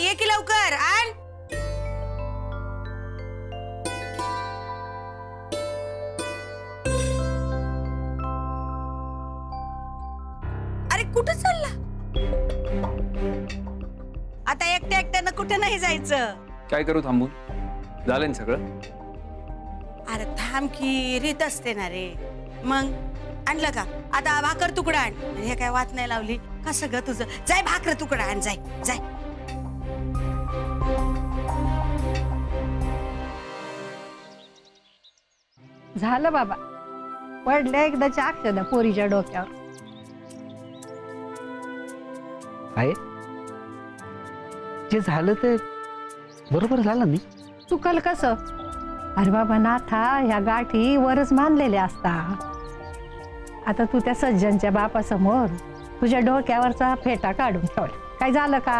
ये की लवकर आण. अरे कुठं चालला आता? एकट्या एकट्यानं कुठं नाही जायचं. काय करू थांबून? झालं ना सगळं? अरे थांब की, रीत असते ना रे. मग आणलं का? आता भाकर तुकडा आण. हे काय वाट नाही लावली का सगळं तुझं? जाय भाकर तुकडा आण, जाय जाय. झालं बाबा, पडले एकदाच्या अक्षदा पोरीच्या डोक्यावर. आहे जे झालं ते बरोबर झालं नाही. चुकल कसं? अरे बाबा नाथा, ह्या गाठी वरच मानलेल्या असता. आता तू त्या सज्जनच्या बापासमोर तुझ्या डोक्यावरचा फेटा काढून ठेवला. काय झालं का?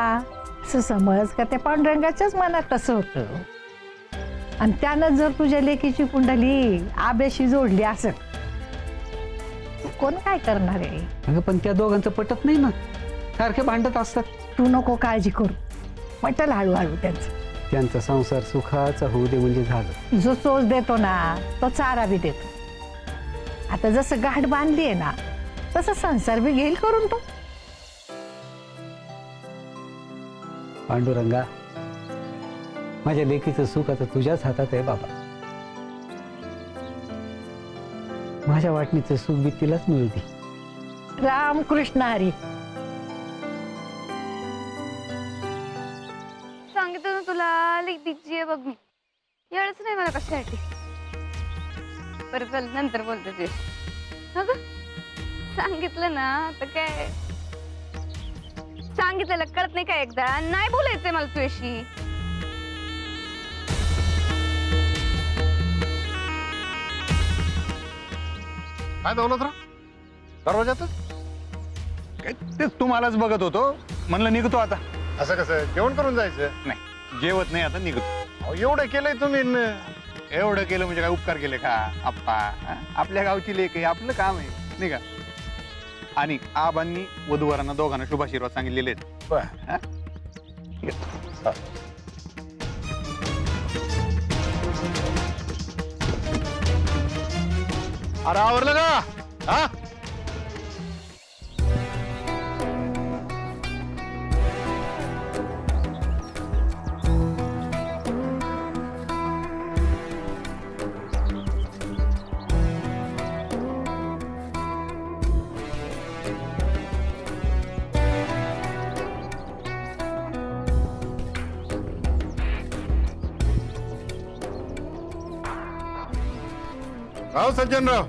असं समज का ते पांडुरंगाच्याच मनात तसं होतं. आणि त्यानं जर तुझ्या लेकीची कुंडली आब्याशी जोडली असं, कोण काय करणार आहे? अगं पण त्या दोघांचं पटत नाही ना, सारखे भांडत असतात. तू नको काळजी करू, पटल हळूहळू त्यांचं. त्यांचा संसार सुखाचा होऊ दे म्हणजे झालं. जो चोच देतो ना तो चारा बी देतो. आता जसं गाठ बांधली आहे ना तसं संसार बी घेईल करून तो. पांडुरंगा, माझ्या लेकीचं सुख आता तुझ्याच हातात आहे बाबा. माझ्या वाटणीचं सुख बी तिलाच मिळू दे. राम कृष्ण हरी. सांगितलं ना तुला, लिख दीजिए बघ मी. येळच नाही मला कशासाठी. बरं चल, नंतर बोलते ते. अगं सांगितलं ना तर काय, सांगितलेलं कळत नाही का? एकदा नाही बोलायचंय मला तुझ्याशी. काय दौलतराव, दरवाजातच? काय तेच तुम्हालाच बघत होतो, म्हणलं निघतो आता. असं कसं जेवण करून जायचं? नाही जेवत नाही, आता निघतो. अहो, एवढं केलंय तुम्ही एवढं केलं म्हणजे काय उपकार केले का आप्पा? आपल्या गावची लेक आहे, आपलं काम आहे नाही का? आणि आबांनी वधूवरांना दोघांना शुभाशीर्वाद सांगितलेले आहेत. हा? येतो. अरे आवरलं का? हा राव सज्जनराव,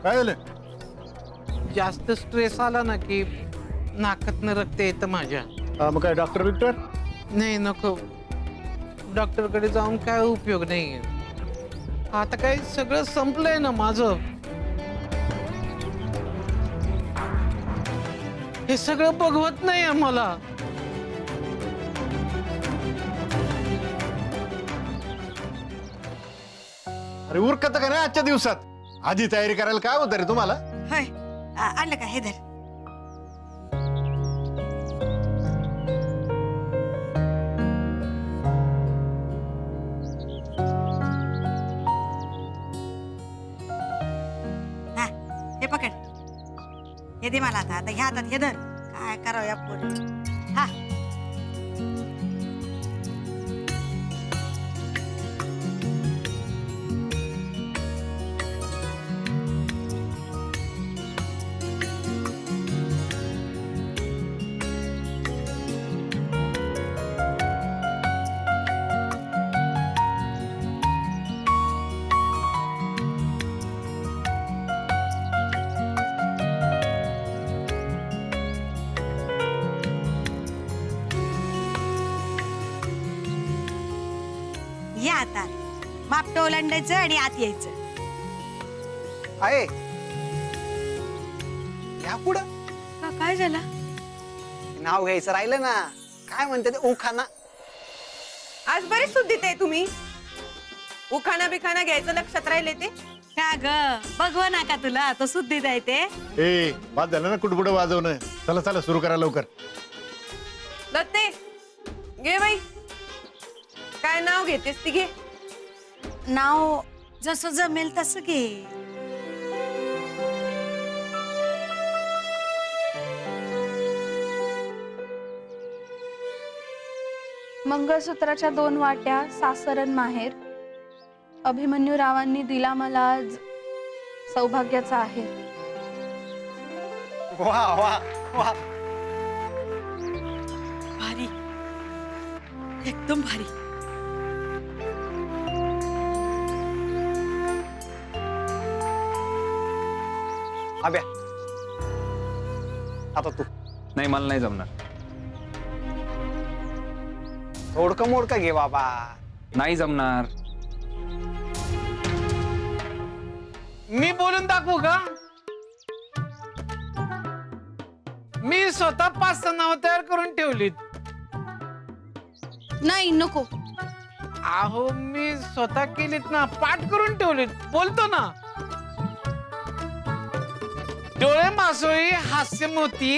काय झालं? जास्त स्ट्रेस आला ना की नाकातनं रक्त येतं माझ्या. मग काय डॉक्टर विक्टर? नाही नको, डॉक्टरकडे जाऊन काय उपयोग नाही. आता काय सगळं संपलंय ना माझं. हे सगळं बघवत नाही मला. अरे उरकत का नाही आजच्या दिवसात? आधी तयारी करायला काय होतं रे तुम्हाला? होय, आणलं का? हे धर. हा, हे पकड. हे दे मला. आता ह्या हातात हे धर. काय करावं या पोरी? हा, या आता. मापटं ओलांडायचं आणि आत यायचं. आहे या पुढं का काय झालं? नाव घ्यायचं राहिलं ना. काय म्हणते ते उखाना? आज बरेच सुद्धित आहे तुम्ही. उखाणा बिखाना घ्यायचं लक्षात राहिले ते. का ग बघव ना का तुला तो सुद्धी द्यायते. ए बाद झालं ना कुठपुढं वाजवणं. चला चला सुरू करा लवकर. दत्ते घे बाई, काय नाव घेतेस ती घे. नाव जसं जमेल तसं घे. मंगळसूत्राच्या 2 वाट्या सासरन माहेर. अभिमन्यू रावांनी दिला मला आज सौभाग्याचा आहे. वा वा वा. भारी, एकदम भारी. अभ्या आता तू नाही, मला नाही जमणार. थोडकं मोडकं घे बाबा. नाही जमणार. मी बोलून दाखवू का? मी स्वतः 5 नाव तयार करून ठेवलीत. नाही नको. अहो मी स्वतः केलीत ना, पाठ करून ठेवलीत. बोलतो ना. डोळे मासोळी हास्य मोती.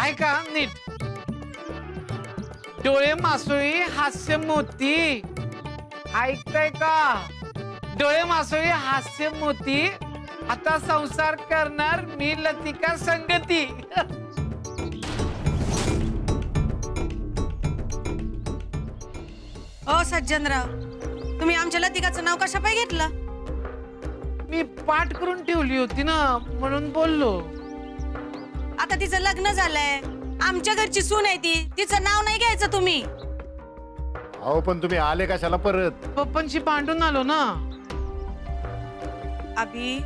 ऐका नीट. डोळे मासोळी हास्य मोती. ऐकताय का? डोळे मासोळी हास्य मोती. आता संसार करणार मी लतिका संगती. ओ सज्जनराव, तुम्ही आमच्या लतिकाचं नाव कशा पाय घेतलं? मी पाठ करून ठेवली होती ना, म्हणून बोललो. आता तिचं लग्न झालंय, आमच्या घरची सून आहे ती, तिचं नाव नाही घ्यायचं तुम्ही. अहो पण तुम्ही आले कशाला परत? पप्पांशी भांडून आलो ना. अभि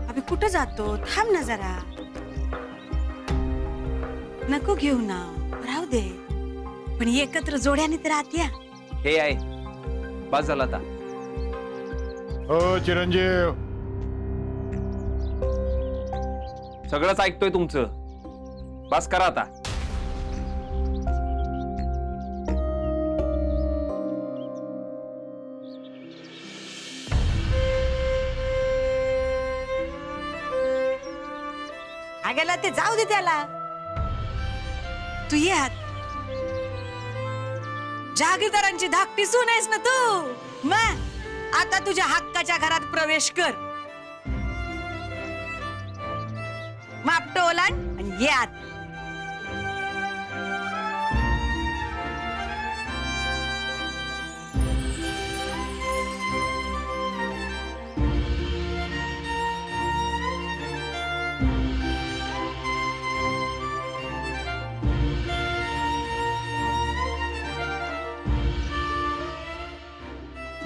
अभि कुठं जातो? थांब ना जरा. नको घेऊ ना, राहू दे. पण एकत्र जोड्याने तर आत्या. हे आहे, बस झालं आता. हो चिरंजीव, सगळंच ऐकतोय तुमचं. बस करा आता. गेला ते जाऊ दे त्याला. तू ये आत. जहागीरदारांची धाकटी सून आहेस ना तू. मग आता तुझ्या हक्काच्या घरात प्रवेश कर. मापटो ओलांड आणि ये आत.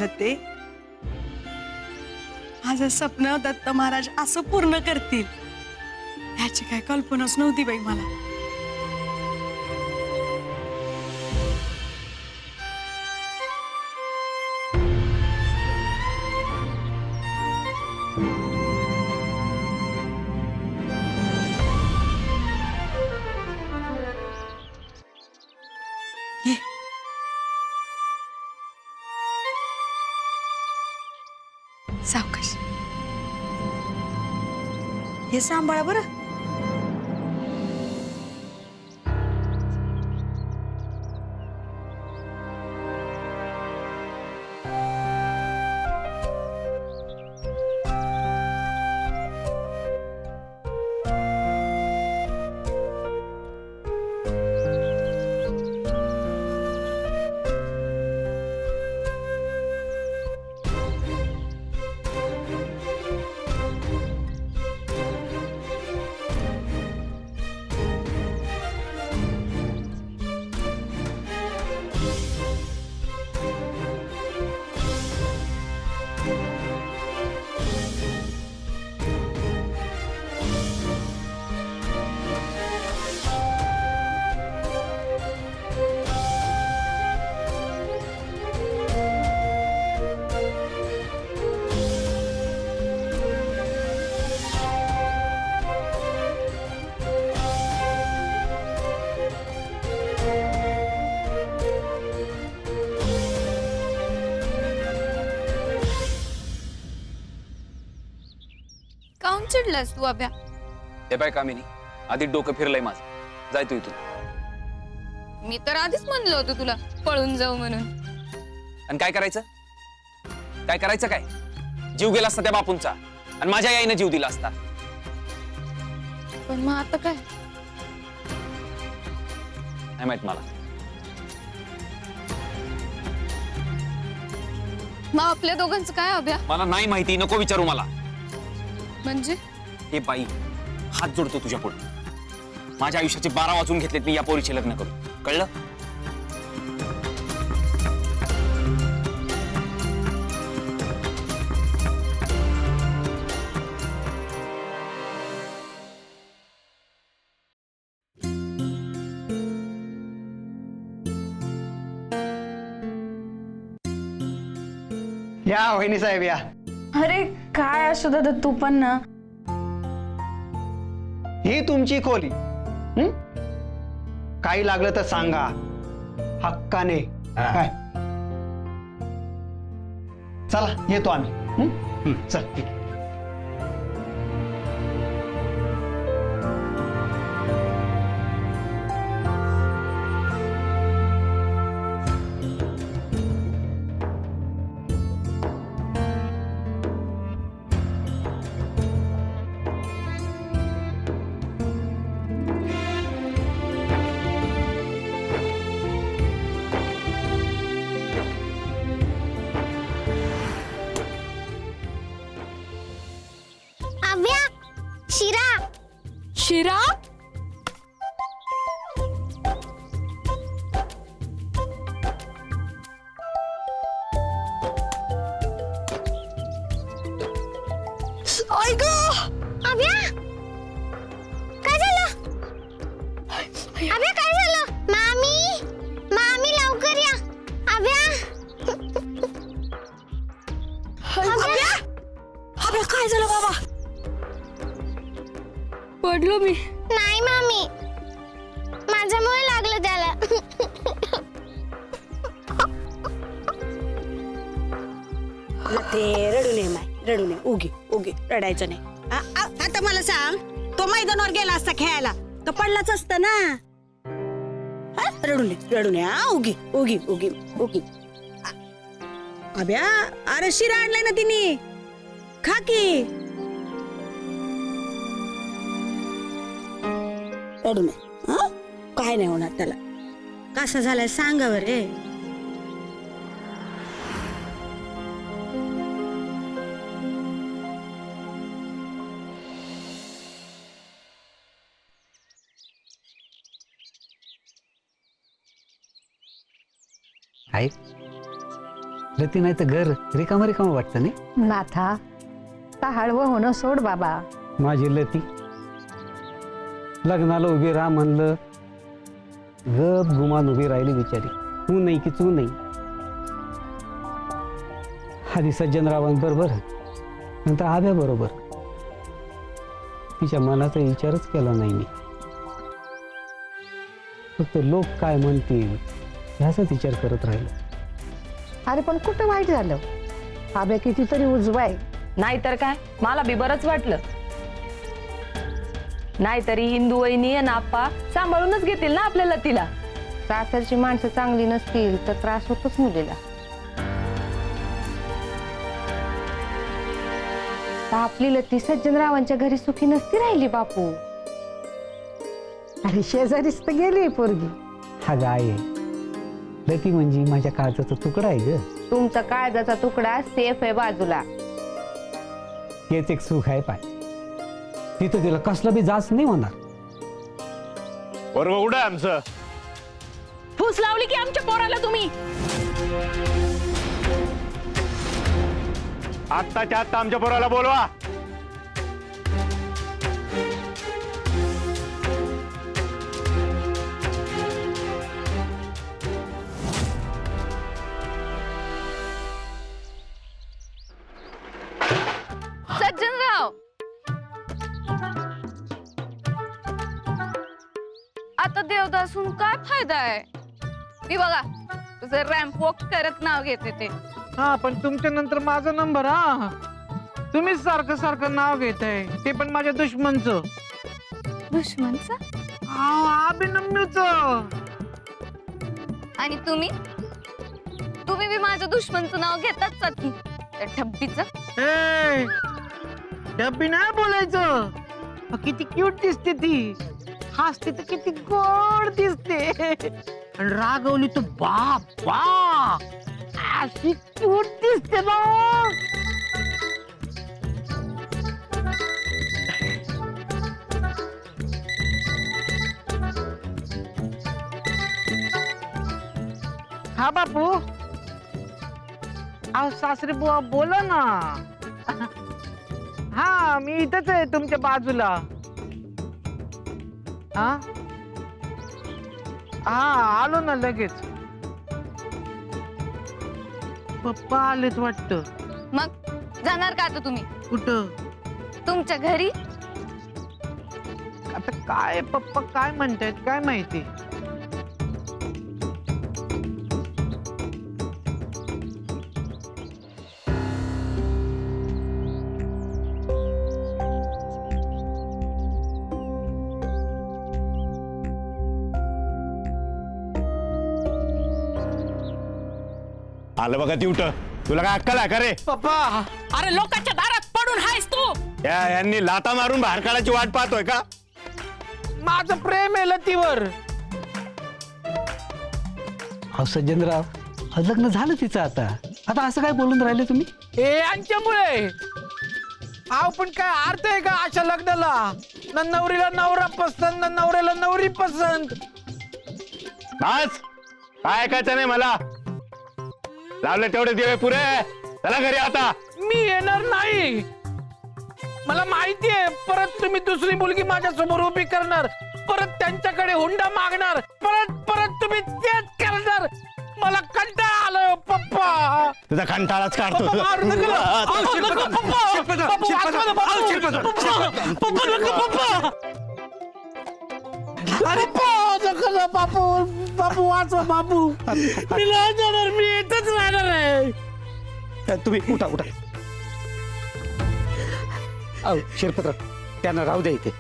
दत्ते, माझं स्वप्न दत्त महाराज असं पूर्ण करतील याची काय कल्पनाच नव्हती बाई मला. ये. सावकाश. हे सांभाळा बरं. काऊन चिडलास तू अभ्या? हे बाय कामिनी, आधी डोकं फिरलंय माझं. जाय तू इथून. मी तर आधीच म्हणलं होतं तुला पळून जाऊ म्हणून. आणि काय करायचं? काय करायचं काय? जीव गेला असता त्या बापूंचा आणि माझ्या आईने जीव दिला असता. पण मग आता काय? नाही माहित मला. मग आपल्या दोघांचं काय अभ्या? मला नाही माहिती, नको विचारू मला. म्हणजे हे बाई, हात जोडतो तुझ्या पुढे. माझ्या आयुष्याचे 12 वाजून घेतलेत मी या पोरीचे लग्न करू, कळलं? या वहिनी साहेब या. अरे काय असू दादा तू पण ना. ही तुमची खोली. काही लागलं तर सांगा हक्काने. काय चला येतो आम्ही. चल ठीक आहे. शिरा? ऐक अभ्या काय झालं? अभ्या काय झालं? मामी मामी लवकर या. अभ्या अभ्या, अभ्या काय झालं बाबा? पडलो मी. नाही मामी माझ्यामुळे लागलं त्याला. ते रडू नये माय, रडू नये. उगी उगी रडायचं नाही. आता मला सांग, तो मैदानावर गेला असता खेळायला तर पडलाच असता ना. रडू नये. उगी उगी उगी उगी. अभ्या, अरे शिरा आणलाय ना तिने, खा की. रडू नये. काय नाही होणार त्याला. कसा झालाय सांगा बरे. आहे रती नाही तर घर रिकाम रिकाम वाटतं नाही. नाथा हळवं होणं सोड बाबा. माझी लती लग्नाला उभी राहा म्हणलं, गप गुमान उभी राहिली बिचारी. तू नाही की तू नाही. आधी सज्जनरावांबरोबर, नंतर आभ्या बरोबर. तिच्या मनाचा विचारच केला नाही मी. फक्त लोक काय म्हणतील ह्याचाच विचार करत राहिलो. अरे पण कुठं वाईट झालं? आब्या कितीतरी उजवाय. नाहीतर काय, मला बी बरंच वाटलं. नाहीतरी हिंदू वहिनी आणि आप्पा सांभाळूनच घेतील ना आपल्या लतीला. सासरची माणसं चांगली नसतील तर त्रास होतोच मुलीला. आपली लती सज्जनरावांच्या घरी सुखी नसती राहिली बापू. अरे शेजारीच तर गेली पोरगी. हा गाय आहे लती म्हणजे माझ्या काळजाचा तुकडा आहे ग. तुमचा काळजाचा तुकडा सेफ आहे बाजूला. हेच एक सुख आहे पाय. तिथं तिला कसलं बी जाच नाही होणार. बरोबर उडा आमचं. फूस लावली की आमच्या पोराला तुम्ही. आत्ताच्या आत्ता आमच्या पोराला बोलवा. सज्जनराव, आता देवदासून काय फायदा आहे? मी बघा तुझं रॅम्प वॉक करत नाव घेते ते. हा पण तुमच्या नंतर माझा नंबर. हा तुम्हीच सारखं सारखं नाव घेताय, ते पण माझ्या दुश्मनचं. दुश्मनचा? अभिनम्यूच. आणि तुम्ही तुम्ही बी माझ्या दुश्मनचं नाव घेताच की त्या ठब्बीचं. डब्बी नाही बोलायचं. किती क्यूट दिसते ती, हसते तर किती गोड दिसते, आणि रागवली तर बाप बाप अशी क्यूट दिसते ना. हा बापू, अहो सासरे बुवा बोला ना. हा मी इथंच आहे तुमच्या बाजूला. हा हा आलो ना लगेच. पप्पा आलेत वाटतं. मग जाणार का आता तुम्ही कुठं? तुमच्या घरी? आता काय पप्पा काय म्हणतायत काय माहिती. आलं बघा तिवट, तुला काय अक्कल आहे का रे? पप्पा अरे लोकांच्या दारात पडून हायस तू. यांनी लाता मारून बाहेर काढायची वाट पाहतोय का? माझं प्रेम आहे लतीवर. अहो सज्जनराव, लग्न झालं तिचं आता. आता असं काय बोलून राहिले तुम्ही? हे यांच्यामुळे. अहो पण काय अर्थ आहे का अशा लग्नाला? ना नवरीला नवरा पसंत ना नवऱ्याला नवरी पसंत. बस काय ऐकायचं नाही मला. लावले तेवढे दिवे पुरे, चला घरी आता. मी येणार नाही. मला माहिती आहे परत तुम्ही दुसरी मुलगी माझ्या समोर उभी करणार, परत त्यांच्याकडे हुंडा मागणार, परत परत तुम्ही तेच करणार. मला कंटाळा आलाय पप्पा. तुझा कंटाळाच काढतो. पप्पा मारू नका ना. अहो, नको, पप्पा. पप्पा, वाचवा ना, पप्पा. पप्पा, नको, पप्पा. अरे नको ना, बापू बापू वाचवा बापू. मी नाही जाणार, मी येतच राहणार आहे. तुम्ही उठा उठा. अहो शिरपत्र, त्यांना राहू द्या इथे,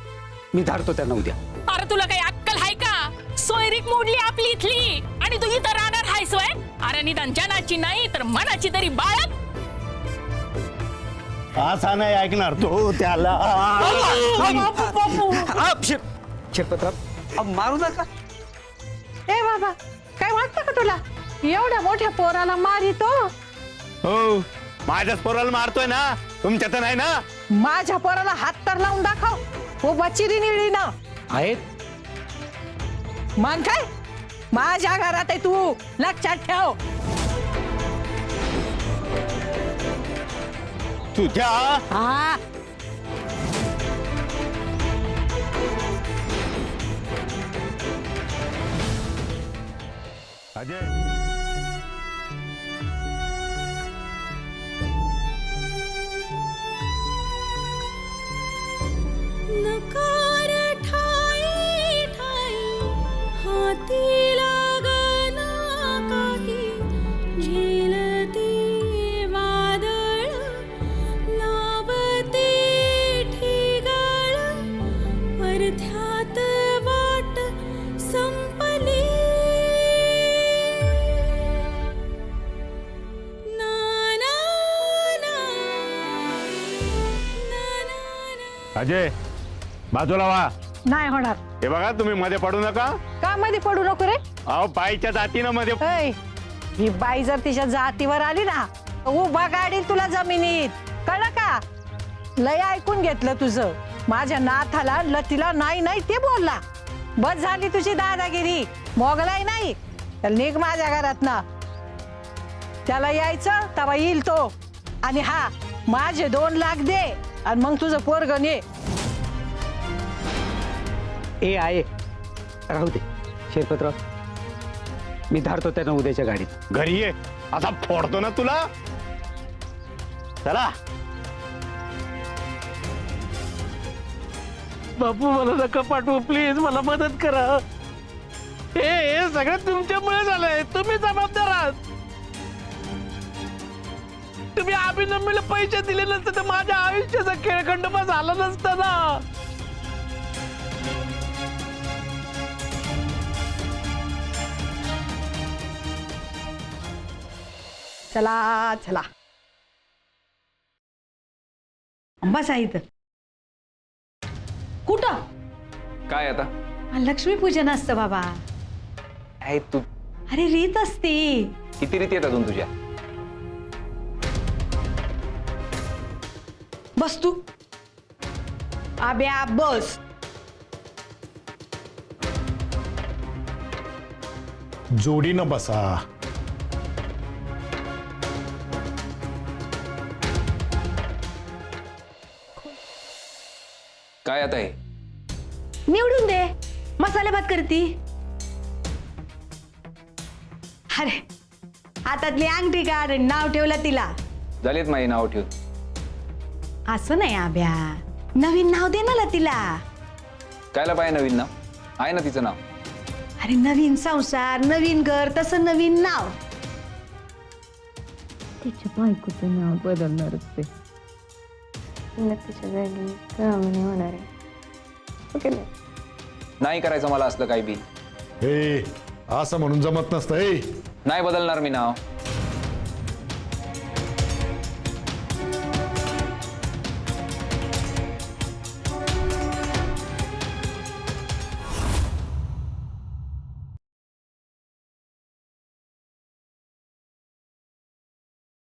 मी धाडतो त्यांना उद्या. अरे तुला काही अक्कल आहे का? सोयरीक मोडली आपली इथली आणि तू इथं राहणार हायस वय? अरे निदान जनाची नाही तर मनाची तरी बाळग. असा नाही ऐकणार तो त्याला. शिरपत्र मारू नका. ए बाबा, काय वाटतं का तुला एवढ्या मोठ्या पोराला मारितो? हो, माझ्याच पोराला मारतोय ना, तुमच्या तर नाही ना. माझ्या पोराला हात तर लावून दाखव. उभा चिरी निळी ना आहेत मान काय? माझ्या घरात आहे तू, लक्षात ठेव. तुझ्या हा अजय, नकार ठाई ठाई हाती लागना काही झेलते वादळ लावते ठिगळ परथ्यात वाट संपली ना ना ना ना ना. अजय बाजूला व्हा. नाही होणार. हे बघा तुम्ही मध्ये पडू नका. का मध्ये पडू नको रे? अहो बाईच्या जातीनं मध्ये. ऐ, ही बाई जर तिच्या जातीवर आली ना, उभा गाडील तुला जमिनीत. कळलं का? लय ऐकून घेतलं तुझं. माझ्या नाथाला लतीला नाही नाही ते बोलला. बस झाली तुझी दादागिरी. मोगलाई नाही तर निघ माझ्या घरात ना. त्याला यायचं तेव्हा येईल तो. आणि हा, माझे 2 लाख दे आणि मग तुझं पोरगण ये. ए आहे, राहू दे शिरपत्र, मी धाडतो त्यांना उद्याच्या गाडीत. घरी ये, आता फोडतो ना तुला. चला. बापू मला नका पाठवू प्लीज, मला मदत करा. हे सगळं तुमच्यामुळे झालंय, तुम्ही जबाबदार आहात. तुम्ही अभिनंदनला पैसे दिले नसते तर माझ्या आयुष्याचा खेळखंडोबा झाला नसता ना. चला चला बसा इथं. कुठं? काय आता लक्ष्मीपूजन असतं बाबा. आहे तू अरे रीत असते. किती रीती आहेत अजून तुझ्या? बस तू. आब्या बस. जोडीनं बसा. काय आता हे? निवडून दे. मसाले भात करती. अरे हातातली अंगठी काढ आणि नाव ठेवलं तिला. झालीत माझी नाव ठेवून. असं नाही आब्या, नवीन नाव दे ना तिला. कायला पाहिजे नवीन नाव? आहे ना तिचं नाव. अरे नवीन संसार, नवीन घर, तसं नवीन नाव. तिच्या बायकोचं नाव बदलणारच ते. तिच्या जागी रामणी होणार आहे. ओके नाही? नाही करायचं मला असलं काही बी. ए असं म्हणून जमत नसतं. ए नाही बदलणार मी नाव.